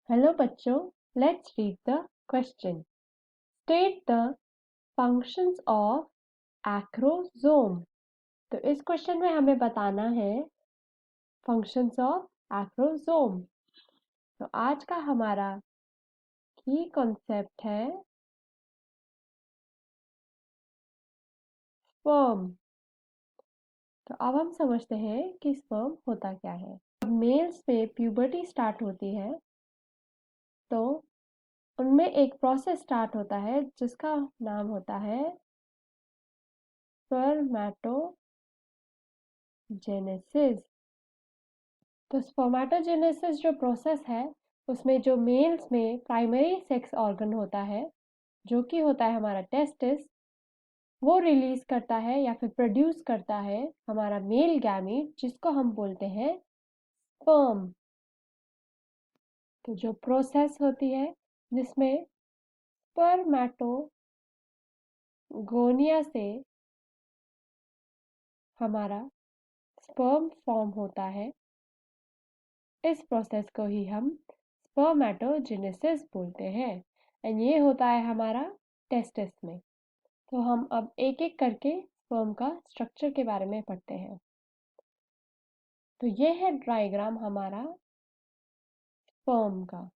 Hello बच्चों, let's read the question. State the functions of acrosome. तो इस question में हमें बताना है फंक्शंस ऑफ एक्रोसोम। तो आज का हमारा की कॉन्सेप्ट है स्पर्म। तो अब हम समझते हैं कि स्पर्म होता क्या है। जब मेल्स में प्यूबर्टी स्टार्ट होती है तो उनमें एक प्रोसेस स्टार्ट होता है जिसका नाम होता है स्पर्मेटोजेनेसिस। तो स्पर्मेटोजेनेसिस जो प्रोसेस है उसमें जो मेल्स में प्राइमरी सेक्स ऑर्गन होता है जो कि होता है हमारा टेस्टिस, वो रिलीज करता है या फिर प्रोड्यूस करता है हमारा मेल गैमीट जिसको हम बोलते हैं स्पर्म। तो जो प्रोसेस होती है जिसमें स्पर्मेटोगोनिया से हमारा स्पर्म फॉर्म होता है, इस प्रोसेस को ही हम स्पर्मेटोजेनेसिस बोलते हैं। एंड ये होता है हमारा टेस्टिस में। तो हम अब एक एक करके स्पर्म का स्ट्रक्चर के बारे में पढ़ते हैं। तो ये है डायग्राम हमारा स्पर्म का।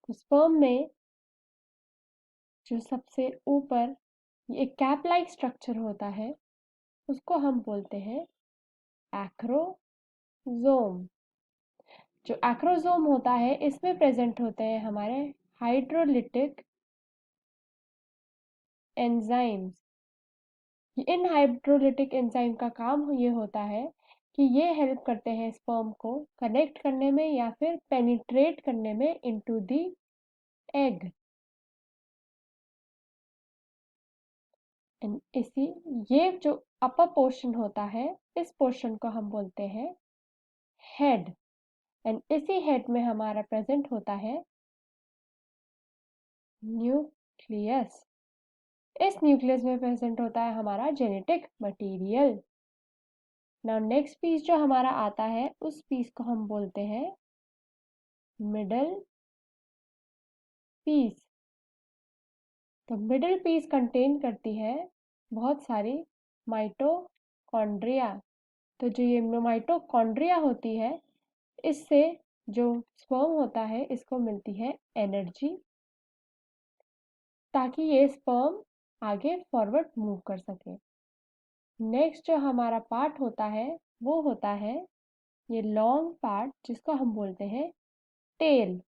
तो स्पर्म में जो सबसे ऊपर एक कैप लाइक स्ट्रक्चर होता है उसको हम बोलते हैं एक्रोसोम। जो एक्रोसोम होता है इसमें प्रेजेंट होते हैं हमारे हाइड्रोलिटिक एंजाइम्स। इन हाइड्रोलिटिक एंजाइम का काम ये होता है कि ये हेल्प करते हैं स्पर्म को कनेक्ट करने में या फिर पेनिट्रेट करने में इनटू द एग। इसी ये जो अपर पोर्शन होता है इस पोर्शन को हम बोलते हैं हेड। एंड इसी हेड में हमारा प्रेजेंट होता है न्यूक्लियस। इस न्यूक्लियस में प्रेजेंट होता है हमारा genetic material. Now next piece जो हमारा आता है उस पीस को हम बोलते हैं मिडल पीस। तो मिडिल पीस कंटेन करती है बहुत सारी माइटोकॉन्ड्रिया। तो जो ये माइटोकॉन्ड्रिया होती है इससे जो स्पर्म होता है इसको मिलती है एनर्जी ताकि ये स्पर्म आगे फॉरवर्ड मूव कर सके। नेक्स्ट जो हमारा पार्ट होता है वो होता है ये लॉन्ग पार्ट जिसको हम बोलते हैं टेल।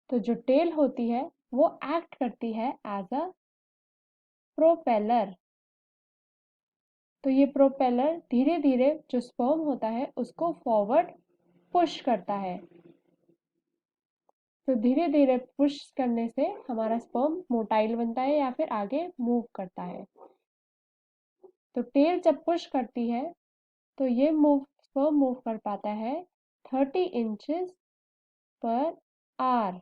तो जो टेल होती है वो एक्ट करती है एज अ प्रोपेलर। तो ये प्रोपेलर धीरे धीरे जो स्पर्म होता है उसको फॉरवर्ड पुश करता है। तो धीरे धीरे पुश करने से हमारा स्पर्म मोटाइल बनता है या फिर आगे मूव करता है। तो टेल जब पुश करती है तो ये स्पर्म मूव कर पाता है 30 inches per hour.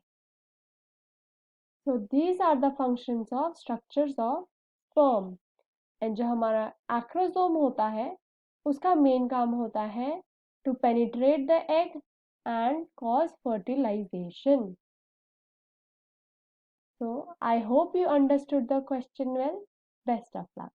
So these are the functions of structures of sperm। And जो हमारा एक्रोसोम होता है उसका मेन काम होता है to penetrate the egg and cause fertilization. So I hope you understood the question well. Best of luck.